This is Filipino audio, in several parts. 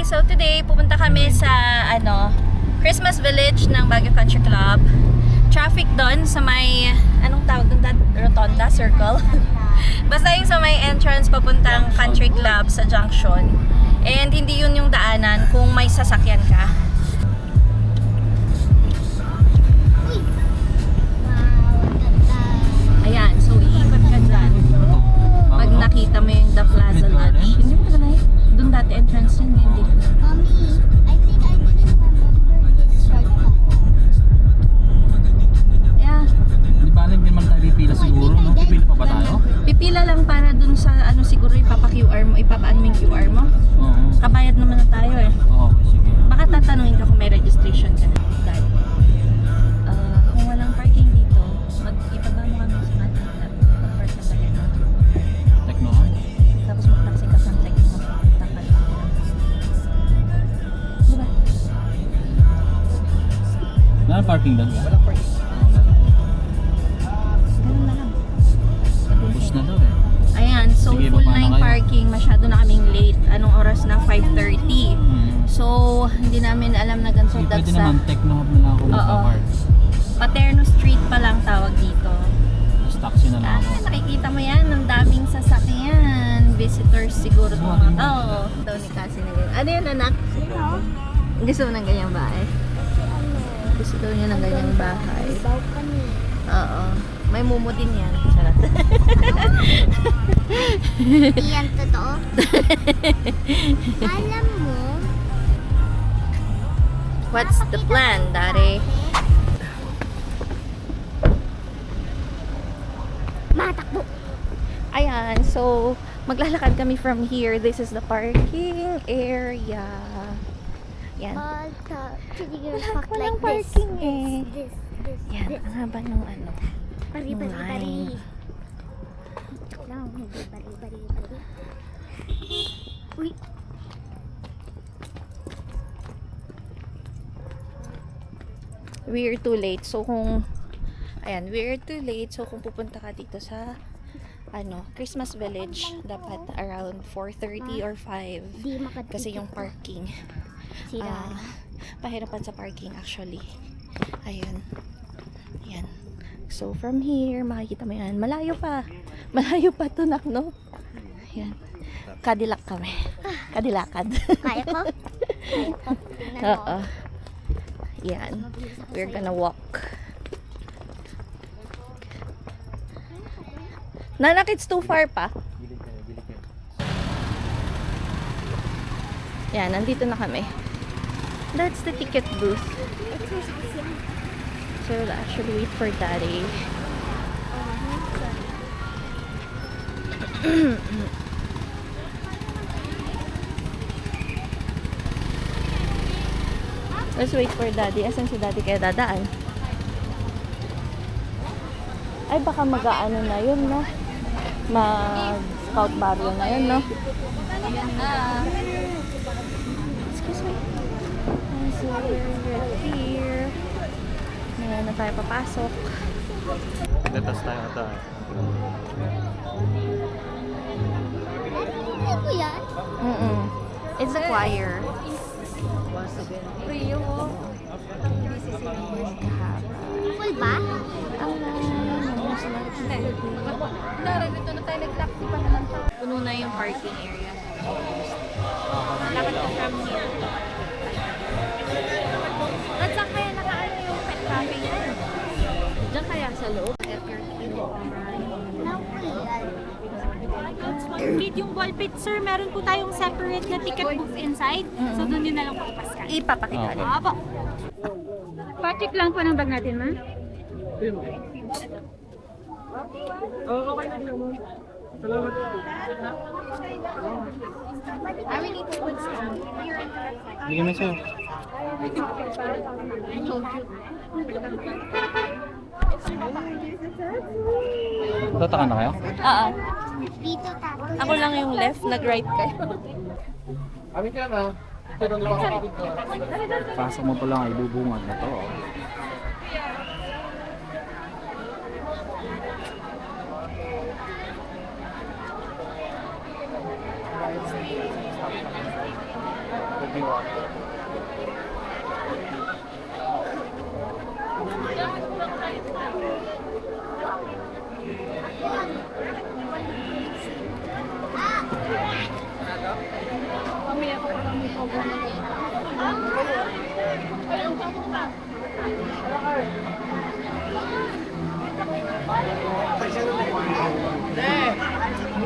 So today pupunta kami sa Christmas Village ng Baguio Country Club. Traffic doon sa may anong tawag doon? Rotonda Circle. Basta yung sa may entrance papuntang Country Club sa junction. And hindi yun yung daanan kung may sasakyan ka. Ayan, so iikot ka dyan. Pag nakita mo yung The Plaza Lodge. Hindi mo ka na doon dati entrance yun, hindi ka na. Mommy, I think I didn't remember this shortcut. Yeah. Hindi ba alam naman tayo pipila siguro, no? Pipila pa ba tayo? Pipila lang para dun sa siguro ipapa-QR mo, ipapaan mo yung QR mo. Oo. Kabayad naman na tayo eh. Oo, sige. Baka tatanungin ka kung may registration ka na. Dad, kung walang parking dito, ipaba mo kami sa ating mag-park na sa Tekno. Tekno? Tapos mag-taxi ka sa Tekno. Punta ka lang. Diba? Wala parking doon? Wala parking. Ganun na lang. Push na daw eh. Ayan, so Sige, full baba na na yung kayo. parking. Masyado na kaming late. Anong oras na? 5:30. So, hindi namin alam na ganito. Sige, pwede That's naman, Tekno hub na lang ako magpa-park. Paterno Street pa lang tawag dito. Tapos taxi na lang ako. Nakikita mo yan, ang daming sasakyan. Visitors siguro itong mga tao. Daw ni Cassie na ganyan. Ano yun, anak? Gusto mo ng ganyang bahay? Gusto daw niya ng ganyang bahay. Balcony. Oo. May mumo din yan. Charot. Hindi yan totoo. Alam mo, What's the plan, Daddy? matakbo. Ayan, so maglalakad kami from here. This is the parking area. Yan. Figure fuck Walang like this. parking eh. This. Yan, ang haba ng Bari. line. Lang, hindi bari. Uy. We're too late. So kung we're too late. So kung pupunta ka dito sa Christmas Village, dapat around 4:30 or 5. Di makadikit. Kasi yung parking. Sira. Pahirapan sa parking actually. Ayun. Yan. So from here, makikita mo yan. Malayo pa. Malayo pa to, nak, no? Yan. Cadillac kami. Cadillacad. Kaya ko? Oo. Yan. We're gonna walk. Nanak, it's too far pa. Yan, nandito na kami. That's the ticket booth. So we'll actually wait for Daddy. Let's wait for Daddy. Asan si Daddy kaya dadaan? Ay, baka mag-aano na yun, no? Mag-scout barrio na yun, no? Excuse me. So we're here. Ngayon na tayo papasok. Gatas tayo ata. Ano ko yan? It's a choir. Full ba? Puno na yung parking area. Lakad ka from here. At saan kaya nakaano yung pet cafe yan? Diyan kaya sa loob? With yung ball pit, sir, meron po tayong separate na ticket booth inside. So, doon din na lang po ipaskan. Ipapakita Okay. rin. Opo. Pa-check lang po ng bag natin, ma. I will need to put some. Hindi kami sir. Tatakan na kayo? Oo. Dito tato. Ako lang yung left, nag-right kayo. Pasok mo pa lang ay bubungad na to. Umuwi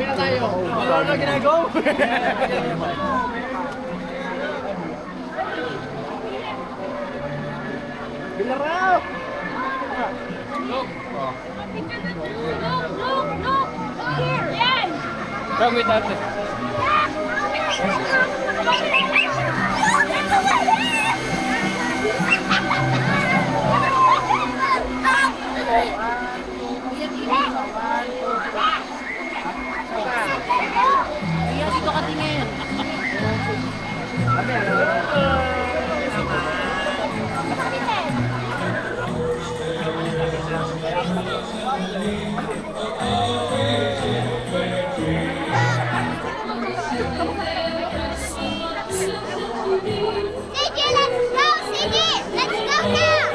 na tayo. Wala na ginagawa. Bilaraw! Look! Here! Yan! Come with us. Dito ka tingin. Sige, let's go! Sige! Let's go now!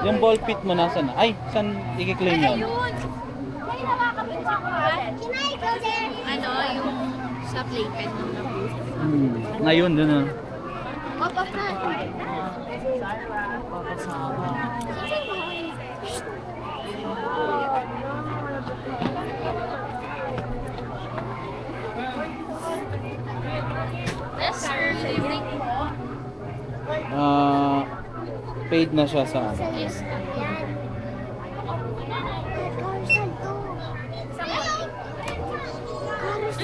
Yung ball pit mo nasan? Ay, saan i-claim yun? May nakakapit ako ha? Can I go there? Ano, yung sa playpen mo na booth. Ngayon, dun ah. Opo, na. Yes, sir. Good evening. Paid na siya sa ano. Yes.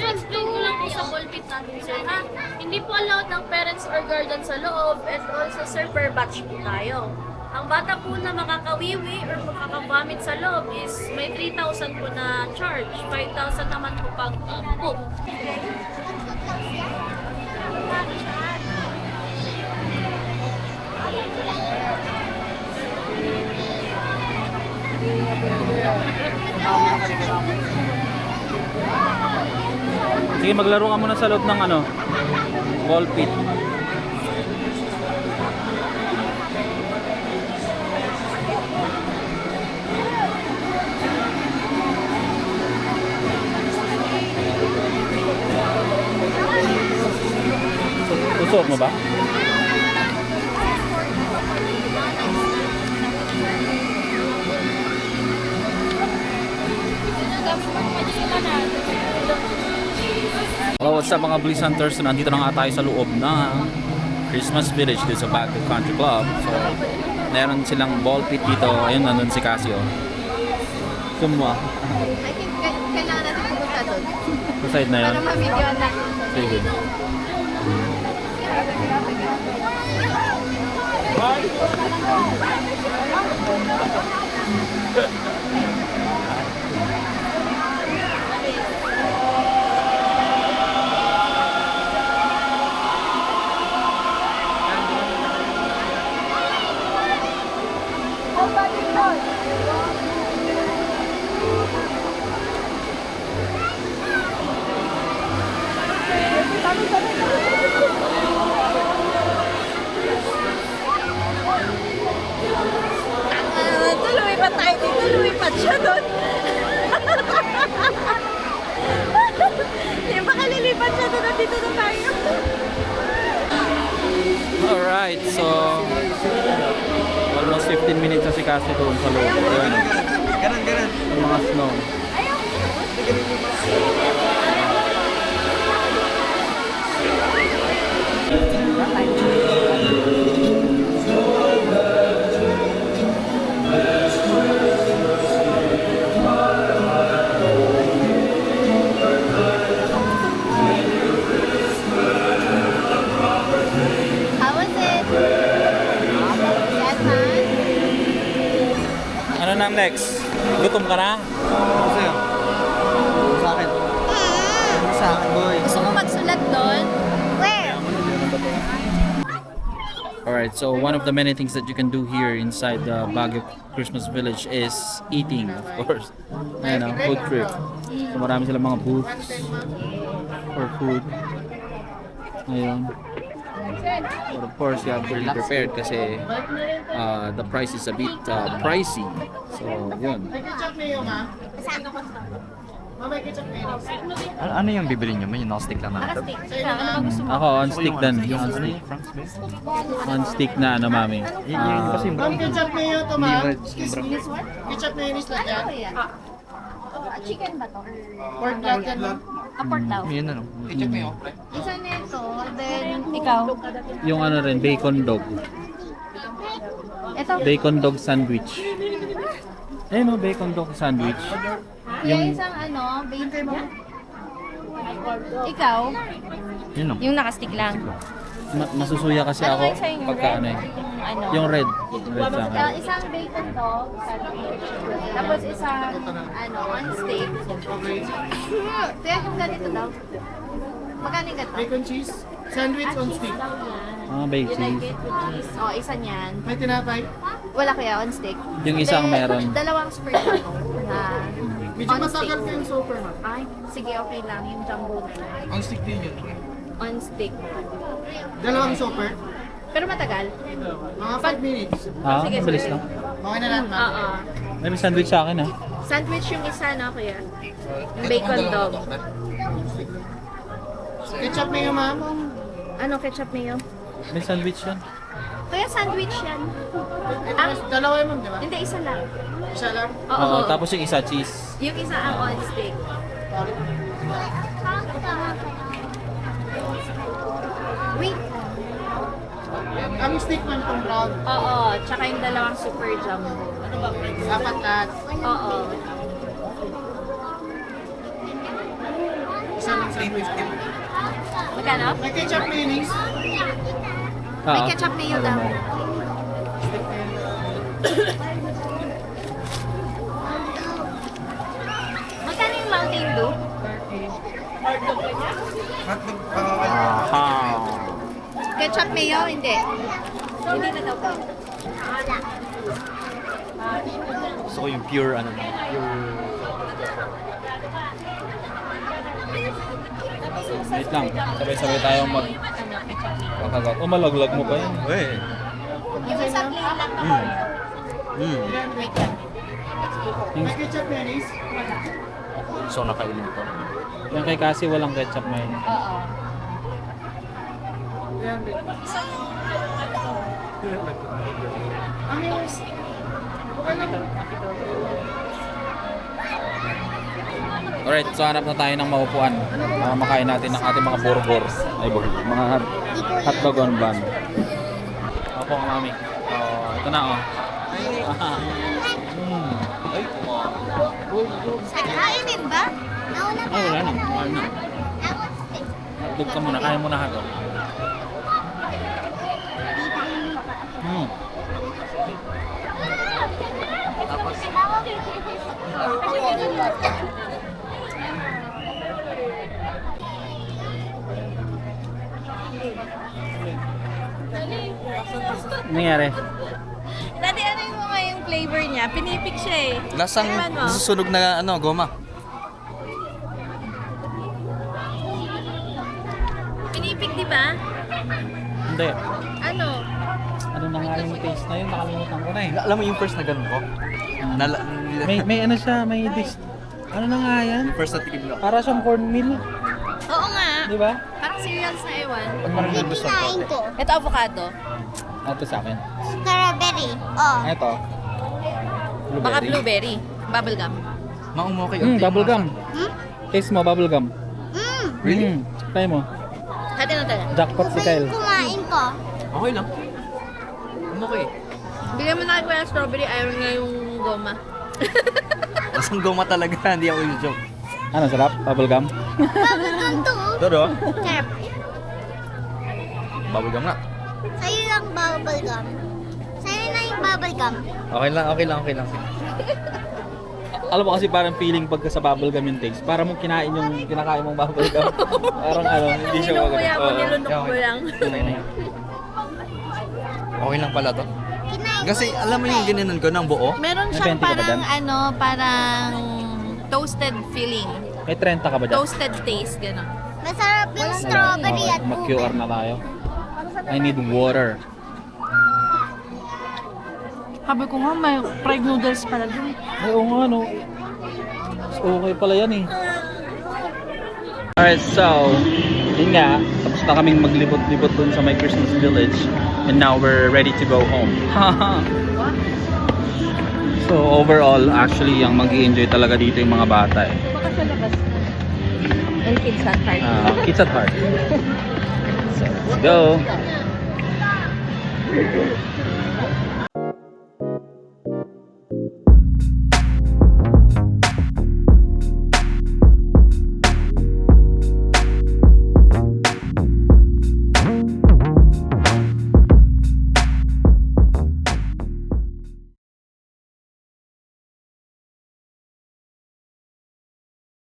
I-explain ko lang po sa ball pit natin, sir, ha? Hindi po allowed ng parents or guardian sa loob, and also, sir, per batch po tayo. Ang bata po na makakawiwi or makakabamit sa loob is may 3,000 po na charge. 5,000 naman po pag poop. Sige, maglaro ka muna sa loob ng ano, ball pit. Susuot mo ba? Hello, what's up mga Bliss Hunters? So, nandito na nga tayo sa loob ng Christmas Village dito sa Baguio Country Club. So, meron silang ball pit dito. Ayun, nandun si Casio. Summa. I think kailangan natin pumunta doon. Sa side na yun. Para ma-video na. Sige. Nandito na tayo. Alright, so almost 15 minutes na si Cassie doon sa loob. Ayun. Ganun. Yung mga snow. How was it? Yes, man. Ano nang next? Gutom ka na? Ano sa'yo? Sa akin. Sa akin, boy. Gusto mo magsulat doon? Where? Alright, so one of the many things that you can do here inside the Baguio Christmas Village is eating, of course. Ayan, food trip. So marami silang mga booths for food. Ayun. But of course, you have to be prepared kasi the price is a bit pricey. So, yun. Ano yung bibili nyo? Yung non-stick lang na? Ako, on stick din. On stick. On stick na ano, mami. Kasi yung brown. Ketchup mayo to, ma'am. Excuse me. Ketchup mayonnaise lang yan. Chicken ba to? Pork black yan, ma'am. Aport daw. Yun ano. Ketchup mayo. Isa nito, then Ikaw? Yung ano rin, bacon dog. ito. Bacon dog sandwich. Ayun o, bacon dog sandwich. Yung isang ano, bacon mo. Ikaw? Yun o. Yung nakastick lang. Masusuya kasi Ano ako nga sa'yo, yung pagka red? ano eh. Yung ano? Yung red. Red sa akin. Isang bacon dog, tapos isang ano, one steak. Kaya yung ganito daw. Magkano yung ganito? Bacon cheese. Sandwich on stick. Bacon. Oh, isa niyan. May tinapay. Wala kaya on steak. Yung isang Then, meron. Dalawang spread ako na Medyo on masakal stick. ko yung super, ma'am. Ay, sige, okay lang. Yung jumbo na lang. On stick din yun. On stick. Dalawang super. Pero matagal. Mga 5 minutes. Sige, Mabilis sige. lang. Okay na lahat, ma'am. Oo. May sandwich sa akin Sandwich yung isa, no, kuya? Yung bacon dog. Ketchup mayo, ma'am. Ano, ketchup mayo? May sandwich yan. Kuya, sandwich yan. Dalawa yun, ma'am, di ba? Hindi, isa lang. Isa lang. Oo. Tapos yung isa cheese. Yung isa ang on stick. Wait. Ang stick, ma'am, itong brown. Oo, tsaka yung dalawang super jumbo. Apat lahat. Oo. Isa lang sandwich. Magkano? May ketchup mayonnaise. May ketchup mayo daw. Magkano yung Mountain Dew? Ketchup mayo? Hindi. Hindi na daw po. Gusto ko yung pure ano na. Wait lang. Sabay-sabay tayong magkakagat. O malaglag mo pa yan. Uy. Yung isa plain lang ako. Wait lang. May ketchup mayonnaise. So nakailin to. Yung kay Cassie walang ketchup may. Oo. Alright, so hanap na tayo ng maupuan para makain natin ng ating mga burger. Ay, burger. Mga hotdog on bun. Opo, mami. Ito na, oh. Kainin ba? Ay, wala na. Wala na. Hotdog ka muna. Kain muna hotdog. Nangyari? Dati ano yung mga yung flavor niya? Pinipik siya eh. Lasang Ewan mo. susunog na ano, goma. Pinipik, di ba? Hindi. Ano? Ano na nga yung taste na yun? Nakalimutan ko na eh. Alam mo yung first na ganun ko? May ano siya, may dish. Ano na nga yan? First na tikim ko. Para siyang cornmeal. Oo nga. Di ba? Parang cereals na ewan. Kinain ko. Ito avocado. Ito sa akin. Strawberry. Oh. Ito. Baka blueberry. Bubblegum. Maumokay. Bubblegum. Hmm? Taste mo, bubblegum. Mm. Really? Try mo. Hati na tayo. Jackpot si Kyle. Kumain ko. Okay lang. Umokay. Bigyan mo na kay Kuya strawberry, ayaw nga yung goma. Lasang goma talaga, hindi ako yung joke. Ano, sarap? Bubblegum? Bubblegum to. Todo? Sarap. Bubblegum nga. Sa'yo lang bubblegum. Sa'yo na yung bubblegum. Okay lang. Alam mo kasi parang feeling pagka sa bubblegum yung taste. Parang mong kinakain mong bubblegum. Parang hindi siya Nilunok ko yan, Oo. nilunok ko lang. Okay lang pala to. Kinain Kasi ko alam mo yung ginanon ko ng buo? Meron May siyang 20 ka ba parang dyan? parang toasted feeling. May 30 ka ba dyan? Toasted taste, gano'n. Masarap yung strawberry at Mag-QR ube. na tayo. I need water. Sabi ko nga, may fried noodles pala dun. Ay, oo nga, no. Okay pala yan eh. Alright, so, yun nga, tapos na kaming maglibot-libot dun sa my Christmas village. And now we're ready to go home. So, overall, actually, ang mag-i-enjoy talaga dito yung mga bata eh. And kids at heart. Kids at heart. So, let's go.